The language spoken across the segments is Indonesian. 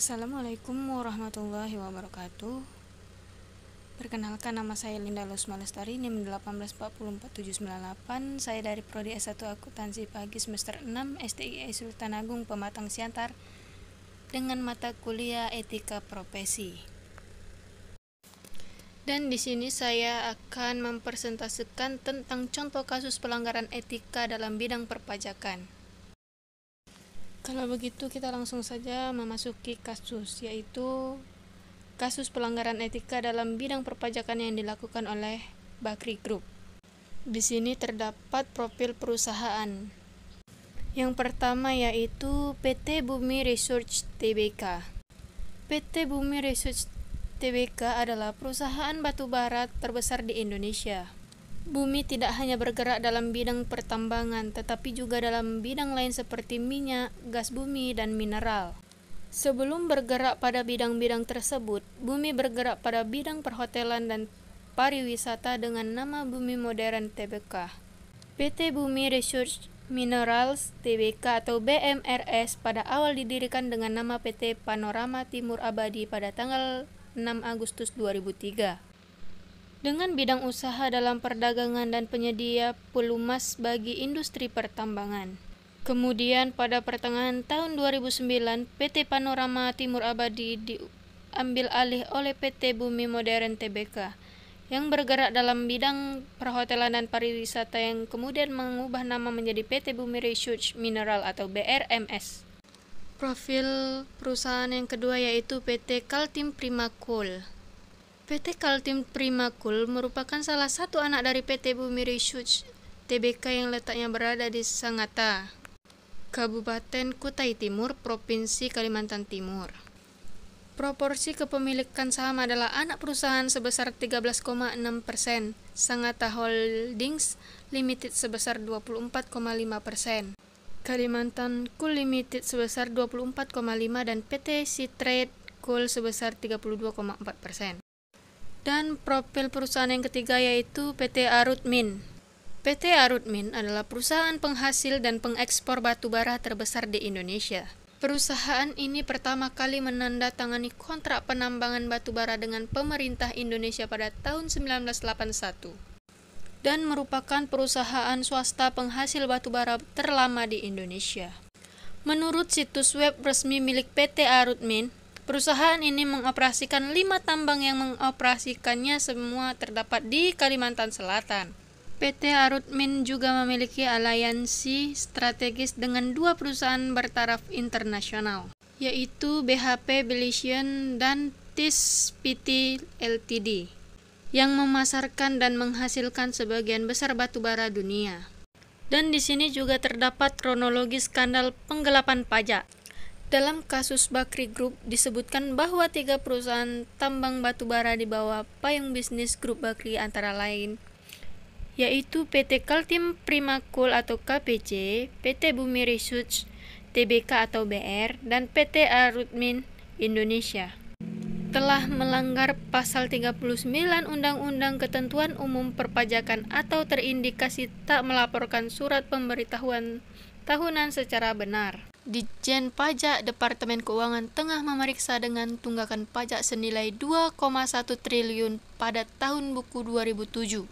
Assalamualaikum warahmatullahi wabarakatuh. Perkenalkan, nama saya Linda Losma Lestari, NIM 1844798. Saya dari Prodi S1 Akuntansi Pagi semester 6 STII Sultan Agung Pematang Siantar dengan mata kuliah Etika Profesi. Dan di sini saya akan mempresentasikan tentang contoh kasus pelanggaran etika dalam bidang perpajakan. Kalau begitu kita langsung saja memasuki kasus, yaitu kasus pelanggaran etika dalam bidang perpajakan yang dilakukan oleh Bakri Group. Di sini terdapat profil perusahaan. Yang pertama yaitu PT Bumi Research Tbk. PT Bumi Research Tbk adalah perusahaan batubara terbesar di Indonesia. Bumi tidak hanya bergerak dalam bidang pertambangan, tetapi juga dalam bidang lain seperti minyak, gas bumi, dan mineral. Sebelum bergerak pada bidang-bidang tersebut, Bumi bergerak pada bidang perhotelan dan pariwisata dengan nama Bumi Modern Tbk. PT Bumi Research Minerals Tbk atau BMRS pada awal didirikan dengan nama PT Panorama Timur Abadi pada tanggal 6 Agustus 2003. Dengan bidang usaha dalam perdagangan dan penyedia pelumas bagi industri pertambangan. Kemudian pada pertengahan tahun 2009, PT Panorama Timur Abadi diambil alih oleh PT Bumi Modern Tbk yang bergerak dalam bidang perhotelan dan pariwisata yang kemudian mengubah nama menjadi PT Bumi Research Mineral atau BRMS. Profil perusahaan yang kedua yaitu PT Kaltim Prima Coal. PT Kaltim Prima Coal merupakan salah satu anak dari PT Bumi Research Tbk yang letaknya berada di Sangatta, Kabupaten Kutai Timur, Provinsi Kalimantan Timur. Proporsi kepemilikan saham adalah anak perusahaan sebesar 13,6%, Sangatta Holdings Limited sebesar 24,5%, Kalimantan Coal Limited sebesar 24,5% dan PT Seatrade Coal sebesar 32,4%. Dan profil perusahaan yang ketiga yaitu PT Arutmin. PT Arutmin adalah perusahaan penghasil dan pengekspor batubara terbesar di Indonesia. Perusahaan ini pertama kali menandatangani kontrak penambangan batubara dengan pemerintah Indonesia pada tahun 1981 dan merupakan perusahaan swasta penghasil batubara terlama di Indonesia. Menurut situs web resmi milik PT Arutmin, perusahaan ini mengoperasikan 5 tambang yang mengoperasikannya semua terdapat di Kalimantan Selatan. PT Arutmin juga memiliki aliansi strategis dengan 2 perusahaan bertaraf internasional, yaitu BHP Billiton dan TIS PT Ltd, yang memasarkan dan menghasilkan sebagian besar batubara dunia. Dan di sini juga terdapat kronologi skandal penggelapan pajak. Dalam kasus Bakri Group disebutkan bahwa 3 perusahaan tambang batubara di bawah payung bisnis grup Bakri antara lain yaitu PT Kaltim Prima Coal atau KPC, PT Bumi Research Tbk atau BR, dan PT Arutmin Indonesia telah melanggar pasal 39 Undang-Undang Ketentuan Umum Perpajakan atau terindikasi tak melaporkan surat pemberitahuan tahunan secara benar. Ditjen Pajak Departemen Keuangan tengah memeriksa dengan tunggakan pajak senilai 2,1 triliun pada tahun buku 2007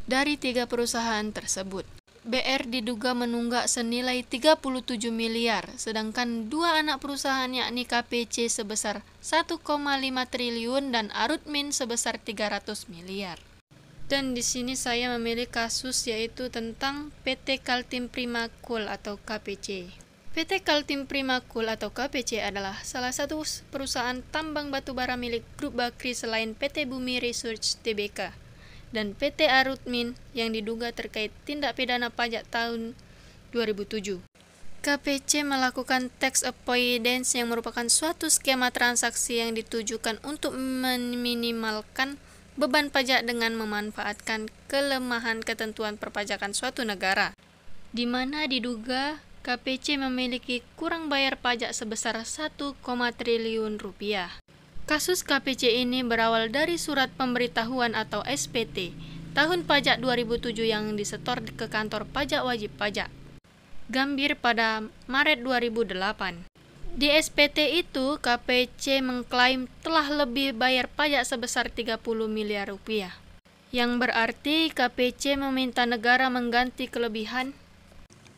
dari 3 perusahaan tersebut. BR diduga menunggak senilai 37 miliar, sedangkan 2 anak perusahaan yakni KPC sebesar 1,5 triliun dan Arutmin sebesar 300 miliar. Dan di sini saya memilih kasus yaitu tentang PT Kaltim Prima Coal atau KPC. PT Kaltim Prima Coal atau KPC adalah salah satu perusahaan tambang batubara milik grup Bakri selain PT Bumi Research Tbk dan PT Arutmin yang diduga terkait tindak pidana pajak tahun 2007. KPC melakukan tax avoidance yang merupakan suatu skema transaksi yang ditujukan untuk meminimalkan beban pajak dengan memanfaatkan kelemahan ketentuan perpajakan suatu negara, di mana diduga KPC memiliki kurang bayar pajak sebesar 1, triliun rupiah. Kasus KPC ini berawal dari surat pemberitahuan atau SPT tahun pajak 2007 yang disetor ke kantor pajak wajib pajak Gambir pada Maret 2008. Di SPT itu, KPC mengklaim telah lebih bayar pajak sebesar 30 miliar rupiah. Yang berarti KPC meminta negara mengganti kelebihan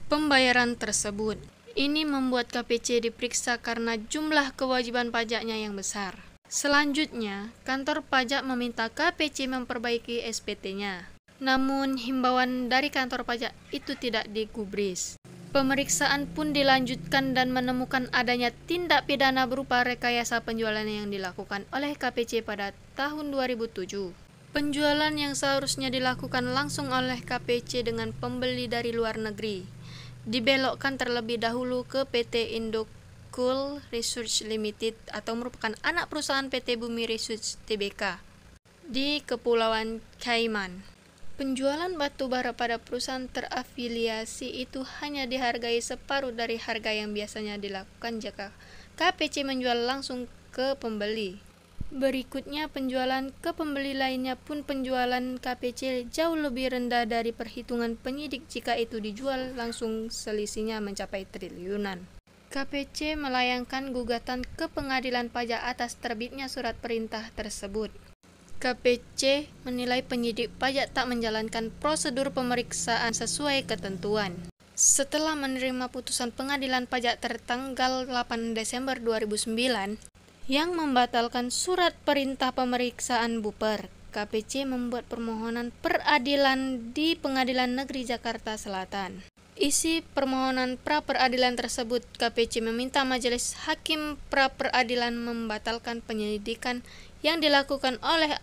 pembayaran tersebut. Ini membuat KPC diperiksa karena jumlah kewajiban pajaknya yang besar. Selanjutnya, kantor pajak meminta KPC memperbaiki SPT-nya. Namun, himbauan dari kantor pajak itu tidak digubris. Pemeriksaan pun dilanjutkan dan menemukan adanya tindak pidana berupa rekayasa penjualan yang dilakukan oleh KPC pada tahun 2007. Penjualan yang seharusnya dilakukan langsung oleh KPC dengan pembeli dari luar negeri dibelokkan terlebih dahulu ke PT Indocool Research Limited atau merupakan anak perusahaan PT Bumi Research Tbk di Kepulauan Cayman. Penjualan batu bara pada perusahaan terafiliasi itu hanya dihargai separuh dari harga yang biasanya dilakukan jika KPC menjual langsung ke pembeli. Berikutnya, penjualan ke pembeli lainnya pun penjualan KPC jauh lebih rendah dari perhitungan penyidik jika itu dijual langsung, selisihnya mencapai triliunan. KPC melayangkan gugatan ke pengadilan pajak atas terbitnya surat perintah tersebut. KPC menilai penyidik pajak tak menjalankan prosedur pemeriksaan sesuai ketentuan. Setelah menerima putusan pengadilan pajak tertanggal 8 Desember 2009, yang membatalkan surat perintah pemeriksaan Buper, KPC membuat permohonan peradilan di Pengadilan Negeri Jakarta Selatan. Isi permohonan pra-peradilan tersebut, KPC meminta Majelis Hakim Pra-Peradilan membatalkan penyelidikan yang dilakukan oleh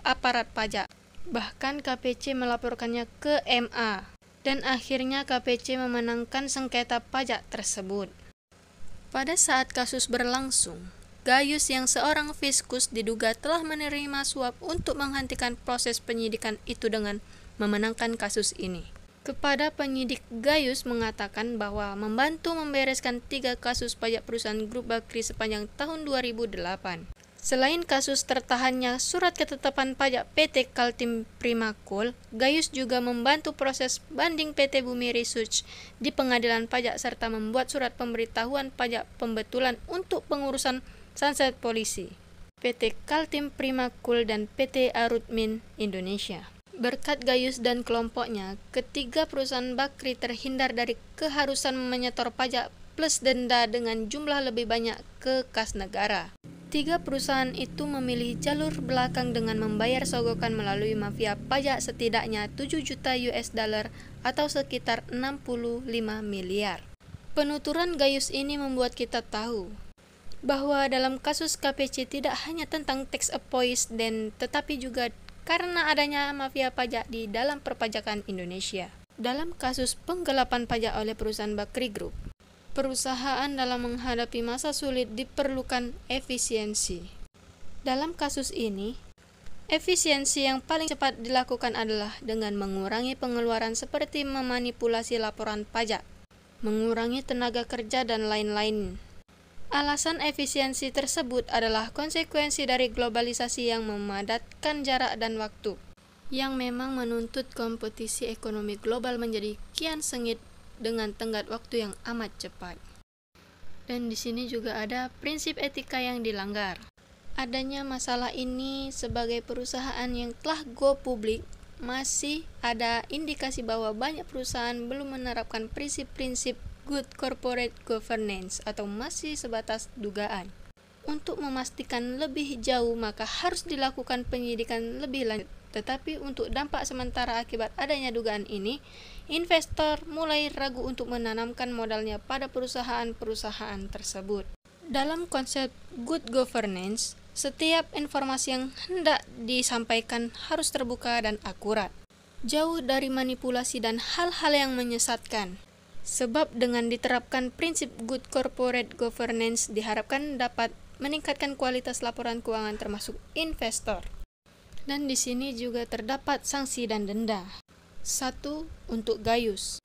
aparat pajak. Bahkan KPC melaporkannya ke MA, dan akhirnya KPC memenangkan sengketa pajak tersebut. Pada saat kasus berlangsung, Gayus yang seorang fiskus diduga telah menerima suap untuk menghentikan proses penyidikan itu dengan memenangkan kasus ini. Kepada penyidik, Gayus mengatakan bahwa membantu membereskan 3 kasus pajak perusahaan Grup Bakri sepanjang tahun 2008. Selain kasus tertahannya surat ketetapan pajak PT Kaltim Primakul, Gayus juga membantu proses banding PT Bumi Research di pengadilan pajak serta membuat surat pemberitahuan pajak pembetulan untuk pengurusan Sunset Polisi, PT Kaltim Primakul dan PT Arutmin Indonesia. Berkat Gayus dan kelompoknya, ketiga perusahaan Bakri terhindar dari keharusan menyetor pajak plus denda dengan jumlah lebih banyak ke kas negara. 3 perusahaan itu memilih jalur belakang dengan membayar sogokan melalui mafia pajak setidaknya 7 juta US dollar atau sekitar 65 miliar. Penuturan Gayus ini membuat kita tahu bahwa dalam kasus KPC tidak hanya tentang tax avoidance tetapi juga karena adanya mafia pajak di dalam perpajakan Indonesia. Dalam kasus penggelapan pajak oleh perusahaan Bakri Group, perusahaan dalam menghadapi masa sulit diperlukan efisiensi. Dalam kasus ini, efisiensi yang paling cepat dilakukan adalah dengan mengurangi pengeluaran seperti memanipulasi laporan pajak, mengurangi tenaga kerja dan lain-lain. Alasan efisiensi tersebut adalah konsekuensi dari globalisasi yang memadatkan jarak dan waktu, yang memang menuntut kompetisi ekonomi global menjadi kian sengit dengan tenggat waktu yang amat cepat. Dan di sini juga ada prinsip etika yang dilanggar. Adanya masalah ini sebagai perusahaan yang telah go publik, masih ada indikasi bahwa banyak perusahaan belum menerapkan prinsip-prinsip good corporate governance atau masih sebatas dugaan. Untuk memastikan lebih jauh maka harus dilakukan penyidikan lebih lanjut. Tetapi untuk dampak sementara akibat adanya dugaan ini, investor mulai ragu untuk menanamkan modalnya pada perusahaan-perusahaan tersebut. Dalam konsep good governance, setiap informasi yang hendak disampaikan harus terbuka dan akurat, jauh dari manipulasi dan hal-hal yang menyesatkan. Sebab dengan diterapkan prinsip good corporate governance diharapkan dapat meningkatkan kualitas laporan keuangan termasuk investor. Dan di sini juga terdapat sanksi dan denda. 1. Untuk Gayus,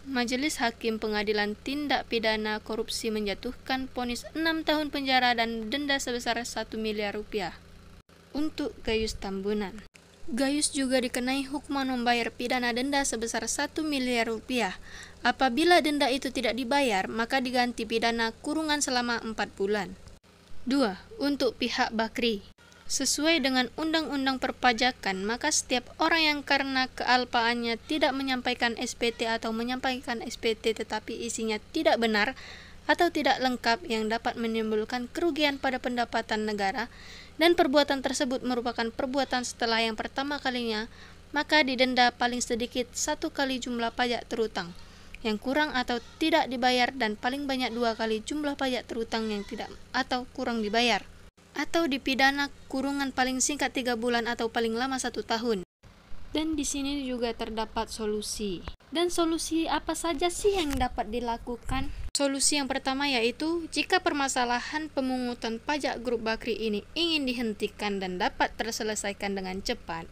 Majelis Hakim Pengadilan Tindak Pidana Korupsi menjatuhkan vonis 6 tahun penjara dan denda sebesar 1 miliar rupiah. Untuk Gayus Tambunan, Gayus juga dikenai hukuman membayar pidana denda sebesar 1 miliar rupiah. Apabila denda itu tidak dibayar, maka diganti pidana kurungan selama 4 bulan. 2. Untuk pihak Bakri. Sesuai dengan Undang-Undang Perpajakan, maka setiap orang yang karena kealpaannya tidak menyampaikan SPT atau menyampaikan SPT tetapi isinya tidak benar atau tidak lengkap yang dapat menimbulkan kerugian pada pendapatan negara, dan perbuatan tersebut merupakan perbuatan setelah yang pertama kalinya, maka didenda paling sedikit 1 kali jumlah pajak terutang yang kurang atau tidak dibayar, dan paling banyak 2 kali jumlah pajak terutang yang tidak atau kurang dibayar, atau dipidana kurungan paling singkat 3 bulan atau paling lama 1 tahun. Dan di sini juga terdapat solusi. Dan solusi apa saja sih yang dapat dilakukan? Solusi yang pertama yaitu, jika permasalahan pemungutan pajak grup Bakri ini ingin dihentikan dan dapat terselesaikan dengan cepat,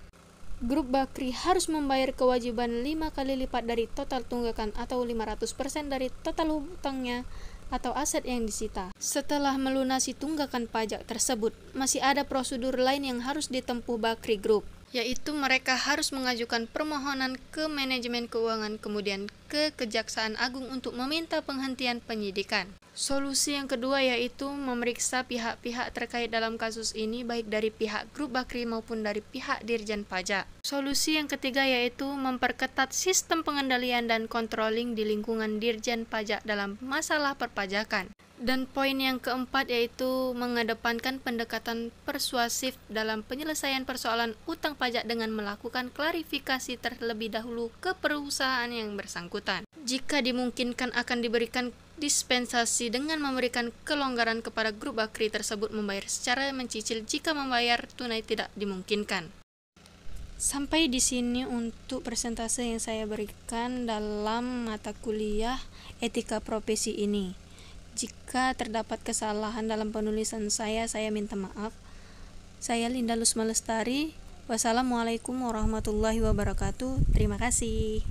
grup Bakri harus membayar kewajiban 5 kali lipat dari total tunggakan atau 500% dari total hutangnya atau aset yang disita. Setelah melunasi tunggakan pajak tersebut, masih ada prosedur lain yang harus ditempuh Bakri Group, yaitu mereka harus mengajukan permohonan ke manajemen keuangan, kemudian ke Kejaksaan Agung untuk meminta penghentian penyidikan. Solusi yang kedua yaitu memeriksa pihak-pihak terkait dalam kasus ini, baik dari pihak grup Bakri maupun dari pihak Dirjen Pajak. Solusi yang ketiga yaitu memperketat sistem pengendalian dan controlling di lingkungan Dirjen Pajak dalam masalah perpajakan. Dan poin yang keempat yaitu mengedepankan pendekatan persuasif dalam penyelesaian persoalan utang pajak dengan melakukan klarifikasi terlebih dahulu ke perusahaan yang bersangkutan. Jika dimungkinkan akan diberikan dispensasi dengan memberikan kelonggaran kepada grup Bakri tersebut membayar secara mencicil jika membayar tunai tidak dimungkinkan. Sampai di sini untuk persentase yang saya berikan dalam mata kuliah etika profesi ini. Jika terdapat kesalahan dalam penulisan saya minta maaf. Saya Linda Lusma Lestari. Wassalamualaikum warahmatullahi wabarakatuh. Terima kasih.